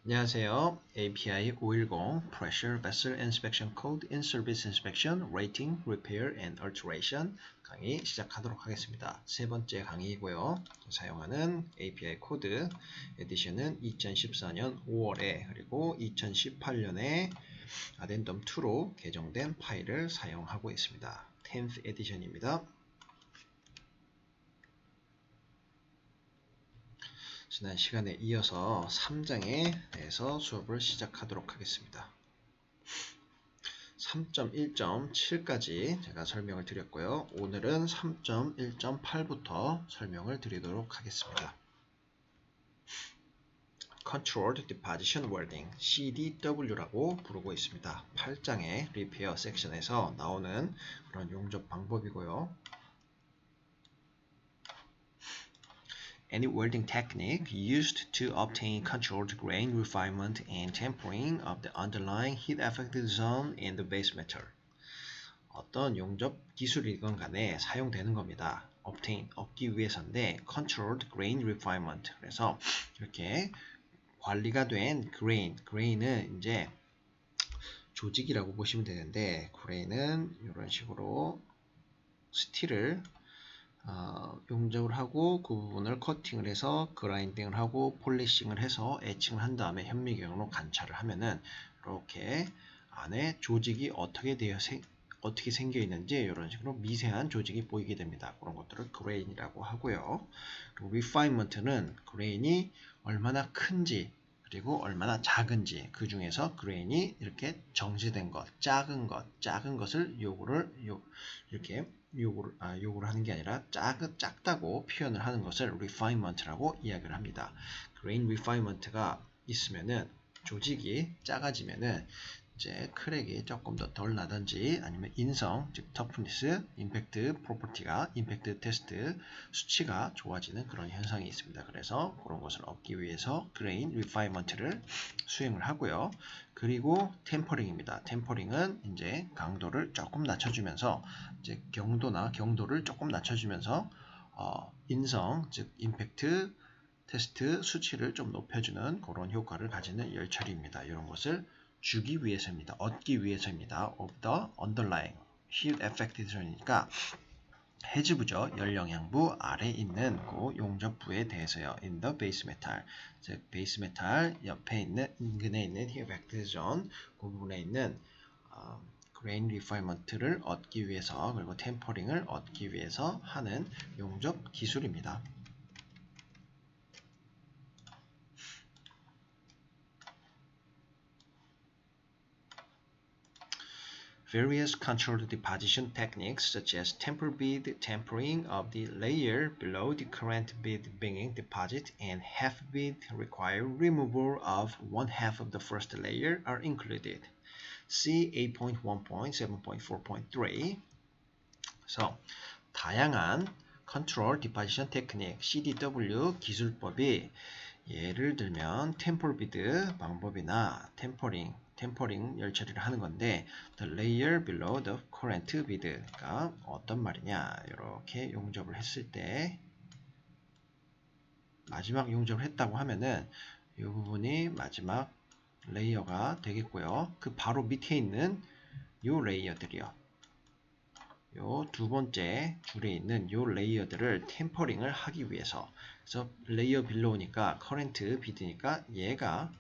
안녕하세요. API 510 Pressure Vessel Inspection Code in Service Inspection, Rating, Repair and Alteration 강의 시작하도록 하겠습니다. 세 번째 강의이고요. 사용하는 API 코드 에디션은 2014년 5월에 그리고 2018년에 아덴덤 2로 개정된 파일을 사용하고 있습니다. 10th 에디션입니다. 지난 시간에 이어서 3장에 대해서 수업을 시작하도록 하겠습니다. 3.1.7까지 제가 설명을 드렸고요. 오늘은 3.1.8부터 설명을 드리도록 하겠습니다. Controlled Deposition Welding, CDW라고 부르고 있습니다. 8장의 리페어 섹션에서 나오는 그런 용접 방법이고요. Any welding technique used to obtain controlled grain refinement and tempering of the underlying heat affected zone in the base metal. 어떤 용접 기술이건 간에 사용되는 겁니다. obtain, 얻기 위해서인데 controlled grain refinement. 그래서 이렇게 관리가 된 grain은 이제 조직이라고 보시면 되는데 grain은 이런 식으로 스틸을 용접을 하고 그 부분을 커팅을 해서 그라인딩을 하고 폴리싱을 해서 에칭을 한 다음에 현미경으로 관찰을 하면은 이렇게 안에 조직이 어떻게 생겨 있는지 이런 식으로 미세한 조직이 보이게 됩니다. 그런 것들을 그레인이라고 하고요. 그리고 리파인먼트는 그레인이 얼마나 큰지 그리고 얼마나 작은지 그 중에서 그레인이 이렇게 정제된 것, 작은 것을 이렇게 요구를 하는 게 아니라 작다고 표현을 하는 것을 refinement라고 이야기를 합니다. grain refinement가 있으면은 조직이 작아지면은 이제 크랙이 조금 더 덜 나든지 아니면 인성, 즉 toughness, impact property가 impact 테스트 수치가 좋아지는 그런 현상이 있습니다. 그래서 그런 것을 얻기 위해서 grain refinement를 수행을 하고요. 그리고 템퍼링입니다. 템퍼링은 이제 강도를 조금 낮춰주면서 이제 경도를 조금 낮춰주면서 인성, 즉 임팩트 테스트 수치를 좀 높여주는 그런 효과를 가지는 열처리입니다. 이런 것을 주기 위해서입니다. 얻기 위해서입니다. of the underlying heat affected zone이니까 해지부죠. 열영향부 아래 있는 그 용접부에 대해서요. in the base metal, 즉 베이스 메탈 옆에 있는 인근에 있는 heat affected zone 그 부분에 있는 grain refinement를 얻기 위해서 그리고 템퍼링을 얻기 위해서 하는 용접 기술입니다. Various controlled deposition techniques such as temper bead tempering of the layer below the current bead being deposit and half bead require removal of one half of the first layer are included. See 8.1.7.4.3. 그래서 다양한 컨트롤 디포지션 테크닉 CDW 기술법이 예를 들면 템퍼 비드 방법이나 템퍼링 열처리를 하는 건데 the layer below the current bead가 어떤 말이냐 이렇게 용접을 했을 때 마지막 용접을 했다고 하면은 이 부분이 마지막 레이어가 되겠고요. 그 바로 밑에 있는 이 레이어들이요. 요 두 번째 줄에 있는 요 레이어들을 템퍼링을 하기 위해서 그래서 레이어 빌로우니까 커렌트 비드니까 얘가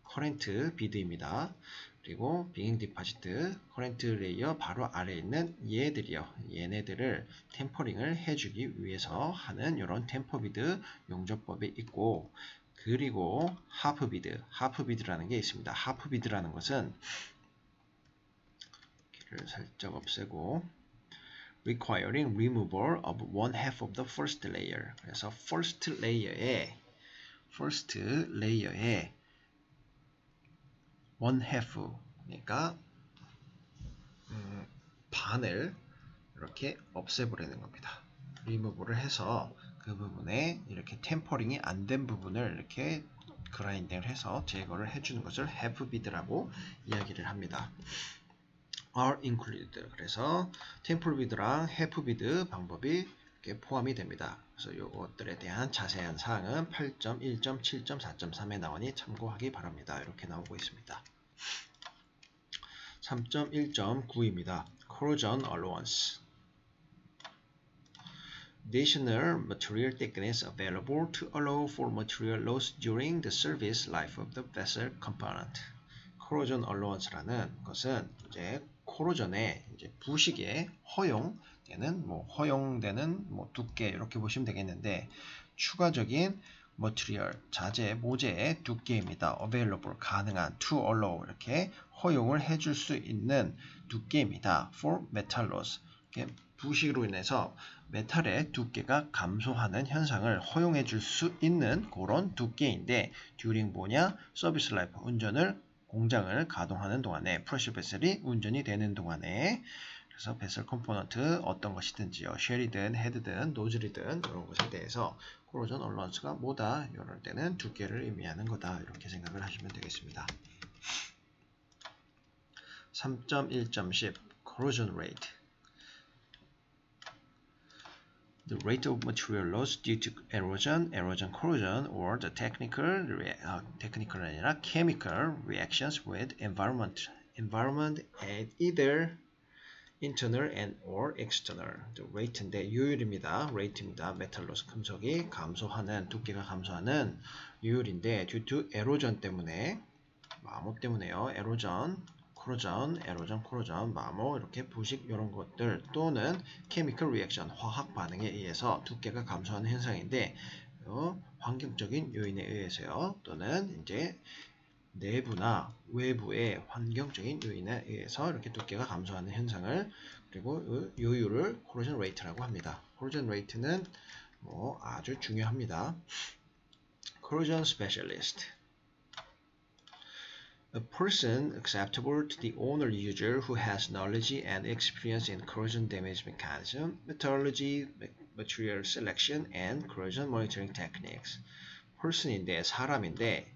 커렌트 비드입니다. 그리고 빙잉 디파지트 커렌트 레이어 바로 아래에 있는 얘네들을 템퍼링을 해주기 위해서 하는 이런 템퍼 비드 용접법이 있고 그리고 하프 비드라는 게 있습니다. 하프 비드라는 것은 길을 살짝 없애고 requiring removal of one half of the first layer. 그래서 first layer에 one half, 그러니까 반을 이렇게 없애버리는 겁니다. remove를 해서 그 부분에 이렇게 템퍼링이 안 된 부분을 이렇게 그라인딩을 해서 제거를 해주는 것을 half bead라고 이야기를 합니다. are included. 그래서 템플 비드랑 해프 비드 방법이 이렇게 포함이 됩니다. 그래서 이것들에 대한 자세한 사항은 8.1.7.4.3에 나오니 참고하기 바랍니다. 이렇게 나오고 있습니다. 3.1.9입니다. Corrosion Allowance. Additional material techniques available to allow for material loss during the service life of the vessel component. Corrosion allowance라는 것은 이제 코로전의 이제 부식에 허용되는 두께 이렇게 보시면 되겠는데 추가적인 material 자재 모재의 두께입니다. available 가능한 to allow 이렇게 허용을 해줄 수 있는 두께입니다. for metal loss 이렇게 부식으로 인해서 메탈의 두께가 감소하는 현상을 허용해 줄 수 있는 그런 두께인데 during 뭐냐? 서비스 라이프 공장을 가동하는 동안에 프레셔 베슬이 운전이 되는 동안에 그래서 베슬 컴포넌트 어떤 것이든지요. 쉘이든 헤드든 노즐이든 이런 것에 대해서 코로전 얼런스가 뭐다? 이럴 때는 두께를 의미하는 거다. 이렇게 생각을 하시면 되겠습니다. 3.1.10 Corrosion Rate The rate of material loss due to erosion, corrosion, or the technical 아니라 chemical reactions with environment at either internal and or external. The rate인데 요율입니다. rate입니다. 메탈 로스 금속이 두께가 감소하는 요율인데 due to erosion 때문에 마모 때문에요. 코로전, 마모 이렇게 부식 이런 것들 또는 chemical reaction 화학 반응에 의해서 두께가 감소하는 현상인데 환경적인 요인에 의해서요. 또는 이제 내부나 외부의 환경적인 요인에 의해서 이렇게 두께가 감소하는 현상을 그리고 요율을 corrosion rate라고 합니다. corrosion rate는 아주 중요합니다. corrosion specialist A person acceptable to the owner user who has knowledge and experience in corrosion damage mechanism, metallurgy, material selection, and corrosion monitoring techniques. person인데 사람인데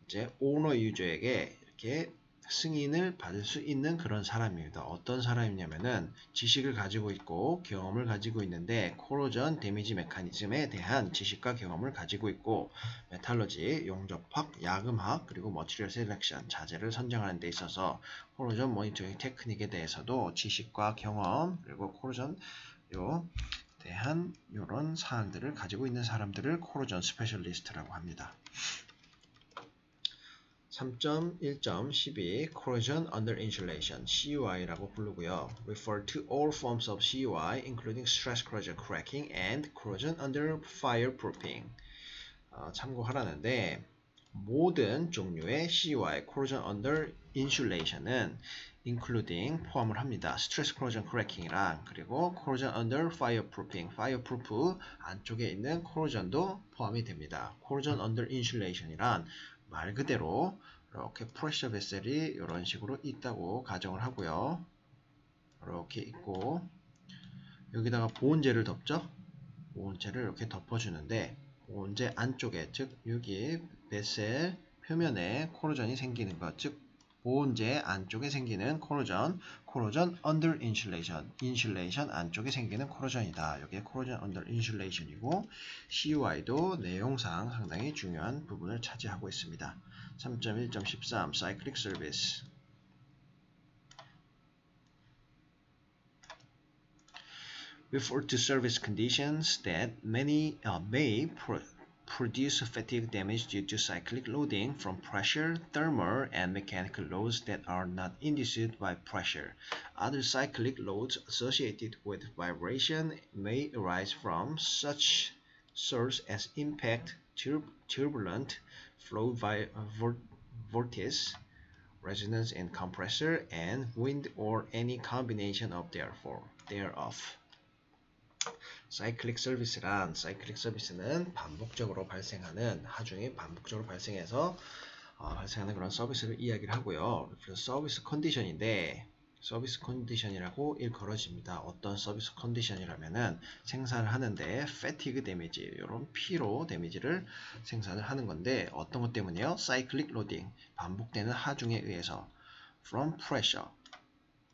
이제 오너 유저에게 이렇게 승인을 받을 수 있는 그런 사람입니다. 어떤 사람이냐면은 지식을 가지고 있고 경험을 가지고 있는데 코로전 데미지 메커니즘에 대한 지식과 경험을 가지고 있고 메탈러지, 용접학, 야금학 그리고 머티리얼 셀렉션, 자재를 선정하는 데 있어서 코로전 모니터링 테크닉에 대해서도 지식과 경험 그리고 코로전 대한 이런 사항들을 가지고 있는 사람들을 코로전 스페셜리스트라고 합니다. 3.1.12 Corrosion under insulation, CUI라고 부르고요. Refer to all forms of CUI, including stress corrosion cracking and corrosion under fireproofing. 참고하라는데 모든 종류의 CUI, Corrosion under insulation은 including 포함을 합니다. Stress corrosion cracking이랑 그리고 corrosion under fireproofing, fireproof 안쪽에 있는 corrosion도 포함이 됩니다. Corrosion under insulation이란 말 그대로 이렇게 프레셔 베셀이 이런 식으로 있다고 가정을 하고요. 이렇게 있고 여기다가 보온재를 덮죠. 보온재를 이렇게 덮어주는데 보온재 안쪽에 즉 여기 베셀 표면에 코로전이 생기는 것, 즉 보온재 안쪽에 생기는 코로전 under insulation, 인슐레이션 안쪽에 생기는 코로전이다. 여기에 코로전 under insulation이고 CUI도 내용상 상당히 중요한 부분을 차지하고 있습니다. 3.1.13 Cyclic Service Refer to service conditions that may produce fatigue damage due to cyclic loading from pressure, thermal, and mechanical loads that are not induced by pressure. Other cyclic loads associated with vibration may arise from such source as impact, turbulent flow vortice, resonance in compressor, and wind or any combination of thereof. 사이클릭 서비스는 반복적으로 발생하는 하중에 반복적으로 발생해서 발생하는 그런 서비스를 이야기를 하고요. 그래서 서비스 컨디션인데 서비스 컨디션이라고 일컬어집니다. 어떤 서비스 컨디션이라면은 생산을 하는데 패티그 데미지 이런 피로 데미지를 생산을 하는 건데 어떤 것 때문에요? 사이클릭 로딩 반복되는 하중에 의해서 from pressure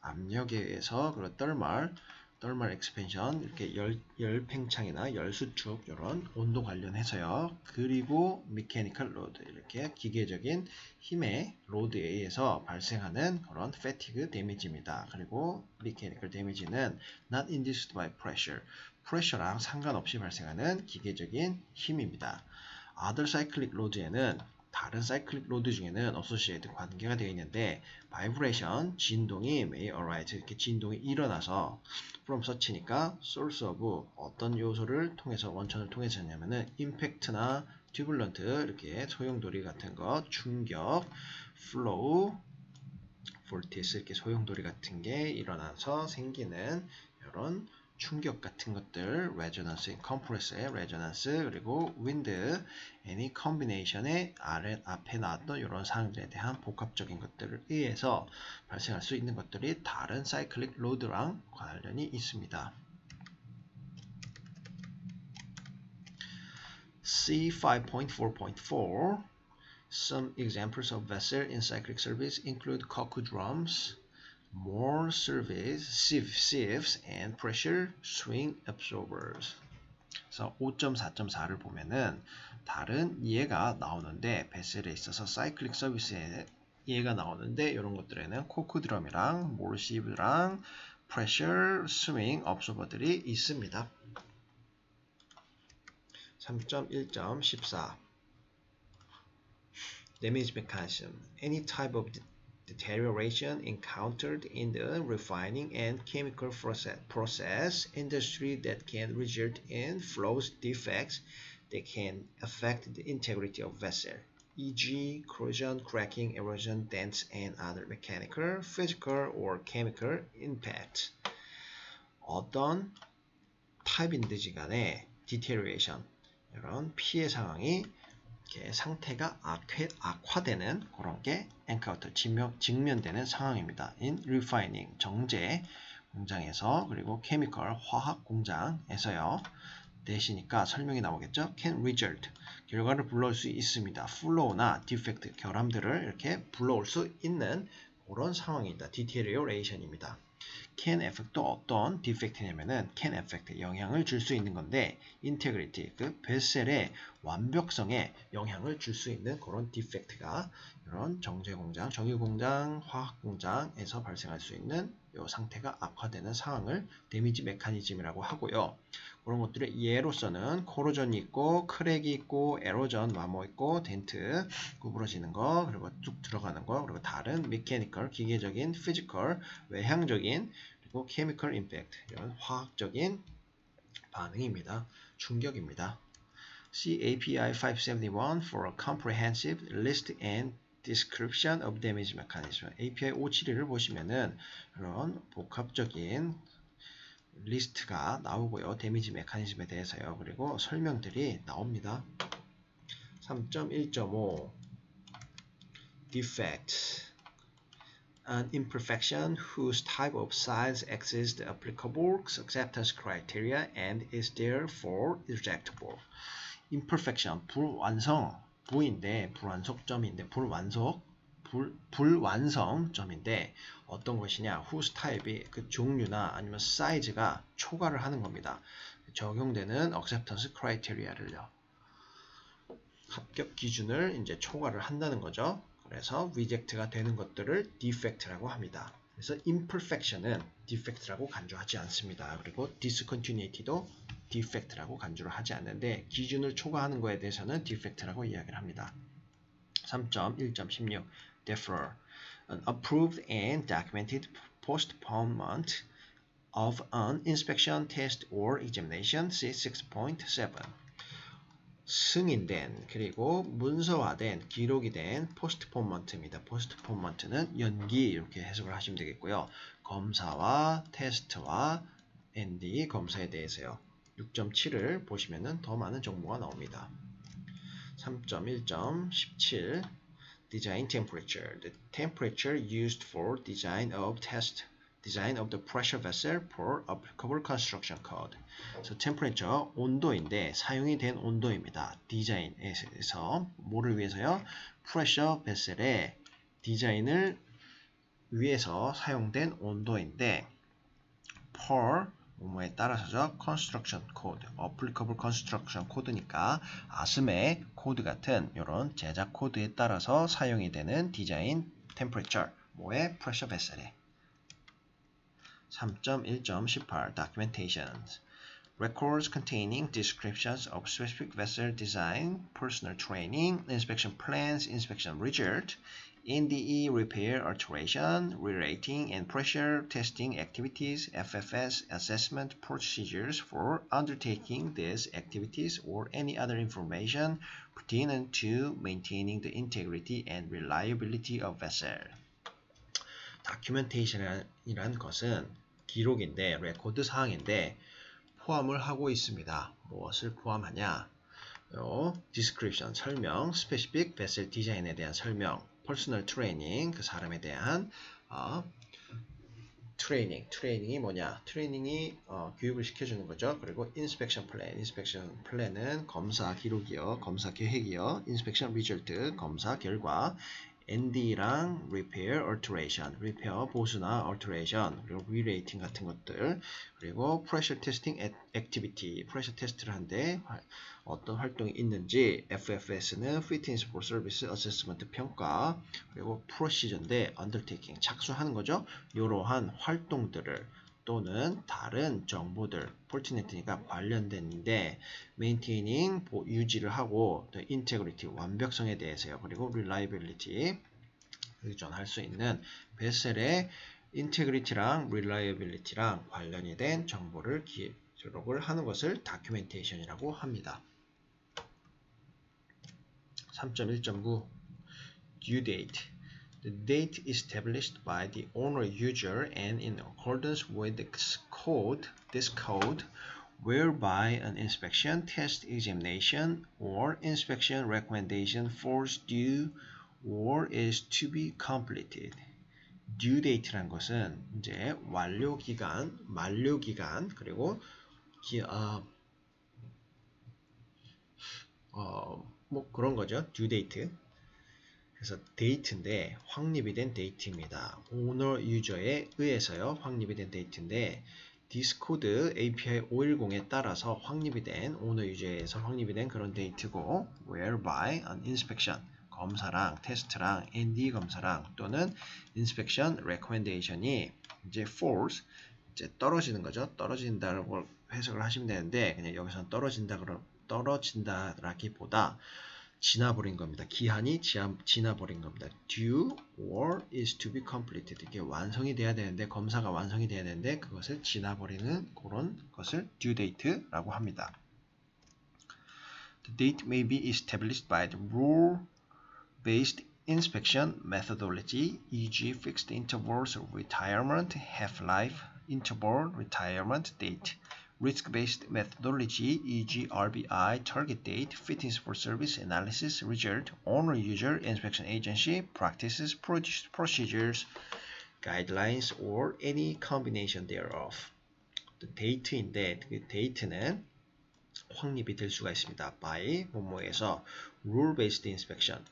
압력에 의해서 그리고 thermal thermal expansion 이렇게 열 팽창이나 열 수축 이런 온도 관련해서요. 그리고 mechanical load 이렇게 기계적인 힘의 로드에 의해서 발생하는 그런 fatigue damage입니다. 그리고 mechanical damage는 not induced by pressure, pressure랑 상관없이 발생하는 기계적인 힘입니다. other cyclic load에는 다른 사이클릭 로드 중에는 associated 관계가 되어 있는데 vibration, 진동이 may arise 이렇게 진동이 일어나서 from such니까 source of 어떤 요소를 통해서 원천을 통해서냐면은 impact나 turbulent 이렇게 소용돌이 같은 것, 충격, flow, vortex 이렇게 소용돌이 같은 게 일어나서 생기는 이런 충격 같은 것들, resonance, compress의 resonance, 그리고 wind, any combination의 앞에 나왔던 이런 사항들에 대한 복합적인 것들을 의해서 발생할 수 있는 것들이 다른 cyclic load랑 관련이 있습니다. C5.4.4 Some examples of vessel in cyclic service include cockle drums, more sieves, and pressure swing absorbers. 그래서 5.4.4를 보면은 다른 이해가 나오는데 베셀에 있어서 사이클릭 서비스에 이해가 나오는데 이런 것들에는 코크 드럼이랑 more sieves랑 pressure swing absorber들이 있습니다. 3.1.14 Damage mechanism. Any type of deterioration encountered in the refining and chemical process industry that can result in flow defects that can affect the integrity of vessel, e.g. corrosion, cracking, erosion, dents, and other mechanical, physical, or chemical impact. 어떤 타입인지 간에 deterioration, 이런 피해 상황이 상태가 악화되는 그런 게 encounter, 직면되는 상황입니다. in refining, 정제 공장에서 그리고 chemical, 화학 공장에서요. 대시니까 설명이 나오겠죠. can result, 결과를 불러올 수 있습니다. flow나 defect, 결함들을 이렇게 불러올 수 있는 그런 상황이다. deterioration입니다. can affect 또 어떤 defect냐면은 can affect 영향을 줄 수 있는 건데 integrity 그 베셀의 완벽성에 영향을 줄 수 있는 그런 defect가 이런 정제 공장, 정유 공장, 화학 공장에서 발생할 수 있는 이 상태가 악화되는 상황을 데미지 메커니즘이라고 하고요. 그런 것들의 예로서는 코로전이 있고 크랙이 있고 에로전, 마모 있고 덴트 구부러지는 거, 그리고 쭉 들어가는 거, 그리고 다른 메케니컬, 기계적인, 피지컬, 외향적인, 그리고 케미컬 임팩트, 이런 화학적인 반응입니다. 충격입니다. See API 571 for a comprehensive list and description of damage mechanism. API 571을 보시면은 이런 복합적인 리스트가 나오고요. 데미지 메커니즘에 대해서요. 그리고 설명들이 나옵니다. 3.1.5 Defect An imperfection whose type of size exceeds the applicable acceptance criteria and is therefore rejectable. Imperfection, 불완성, 부인데 불완성점인데 불완성점인데 어떤 것이냐, whose type이 그 종류나 아니면 사이즈가 초과를 하는 겁니다. 적용되는 acceptance criteria를요. 합격 기준을 이제 초과를 한다는 거죠. 그래서 reject가 되는 것들을 defect라고 합니다. 그래서 imperfection은 defect라고 간주하지 않습니다. 그리고 discontinuity도 defect라고 간주를 하지 않는데 기준을 초과하는 거에 대해서는 defect라고 이야기를 합니다. 3.1.16 Defer An approved and documented postponement of an inspection, test, or examination C6.7 승인된 그리고 문서화된 기록이 된 postponement입니다. postponement는 연기 이렇게 해석을 하시면 되겠고요. 검사와 테스트와 ND 검사에 대해서요. 6.7을 보시면은 더 많은 정보가 나옵니다. 3.1.17 Design temperature. The temperature used for design of the pressure vessel per applicable construction code. 그래서 temperature, 온도인데 사용이 된 온도입니다. 디자인에서 뭐를 위해서요? pressure vessel의 디자인을 위해서 사용된 온도인데 per 뭐뭐에 따라서죠. construction code, applicable construction code니까 아스메 코드 같은 이런 제작 코드에 따라서 사용이 되는 디자인 temperature, 뭐의 pressure vessel에. 3.1.18 documentations. Records containing descriptions of specific vessel design, personal training, inspection plans, inspection result, NDE repair alteration, re-rating and pressure testing activities, FFS assessment procedures for undertaking these activities or any other information pertinent to maintaining the integrity and reliability of vessel. Documentation이란 것은 기록인데, 레코드 사항인데 포함을 하고 있습니다. 무엇을 포함하냐? description, 설명, specific vessel design에 대한 설명, personal training, 그 사람에 대한 트레이닝이 뭐냐? 트레이닝이 교육을 시켜주는 거죠. 그리고 inspection plan은 검사 기록이요, 검사 계획이요, inspection result, 검사 결과, ND랑 repair, alteration, repair 보수나 alteration, 그리고 re-rating 같은 것들, 그리고 pressure testing activity, pressure 테스트를 한데 어떤 활동이 있는지, FFS는 fitness for service assessment 평가, 그리고 procedure인데 undertaking, 착수하는 거죠. 이러한 활동들을 또는 다른 정보들, pertinent니까 관련된데 maintaining, 유지를 하고 the integrity, 완벽성에 대해서요. 그리고 reliability, 의존할 수 있는 베셀의 integrity랑 reliability랑 관련이 된 정보를 기록을 하는 것을 documentation이라고 합니다. 3.1.9 Due date. The date established by the owner user and in accordance with this code whereby an inspection, test, examination, or inspection recommendation falls due or is to be completed. due date란 것은 이제 완료 기간, 만료 기간, 그리고 뭐 그런 거죠. due date. 그래서 데이트인데 확립이 된 데이트입니다. 오너 유저에 의해서요. 확립이 된 데이트인데 디스코드 API 510에 따라서 확립이 된 오너 유저에 의해서 확립이 된 그런 데이트고 whereby an inspection 검사랑 테스트랑 ND 검사랑 또는 inspection recommendation이 이제 falls 이제 떨어지는 거죠. 떨어진다고 해석을 하시면 되는데 그냥 여기서는 떨어진다라기보다 지나버린 겁니다. 기한이 지나버린 겁니다. due or is to be completed. 이게 완성이 돼야 되는데 검사가 완성이 돼야 되는데 그것을 지나버리는 그런 것을 due date라고 합니다. The date may be established by the rule-based inspection methodology, e.g. fixed intervals of retirement, half-life, interval, retirement date. Risk-based methodology, e.g. RBI, target date, fitness for service, analysis, result, owner, user, inspection agency, practices, procedures, guidelines, or any combination thereof. The date인데 그 date는 확립이 될 수가 있습니다. by 뭐뭐에서 rule-based inspection,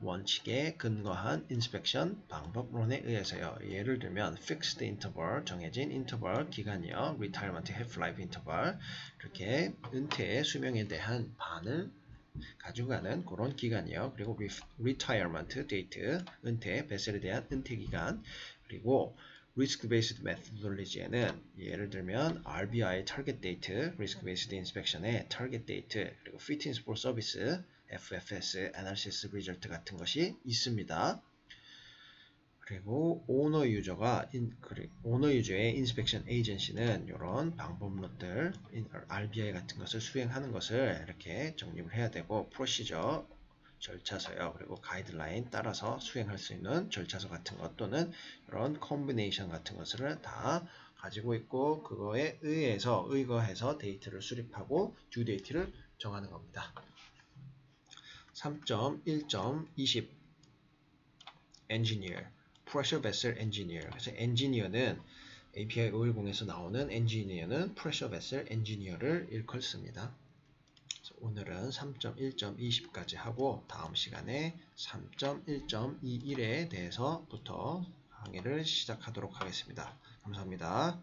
원칙에 근거한 인스펙션 방법론에 의해서요. 예를 들면 fixed interval, 정해진 인터벌 기간이요. retirement, half-life interval, 이렇게 은퇴의 수명에 대한 반을 가지고 가는 그런 기간이요. 그리고 retirement date, 은퇴, 베셀에 대한 은퇴 기간, 그리고 risk-based methodology에는 예를 들면 RBI target date, risk-based inspection의 target date, 그리고 fitness for service, FFS, analysis result 같은 것이 있습니다. 그리고 오너 유저의 inspection agency는 이런 방법론들, RBI 같은 것을 수행하는 것을 이렇게 정립을 해야 되고, procedure, 절차서요. 그리고 가이드라인 따라서 수행할 수 있는 절차서 같은 것 또는 이런 콤비네이션 같은 것을 다 가지고 있고 그거에 의거해서 데이터를 수립하고 듀 데이트를 정하는 겁니다. 3.1.20 Engineer, Pressure Vessel Engineer. 그래서 Engineer는 API 510에서 나오는 Engineer는 Pressure Vessel Engineer를 일컬습니다. 오늘은 3.1.20까지 하고 다음 시간에 3.1.21에 대해서부터 강의를 시작하도록 하겠습니다. 감사합니다.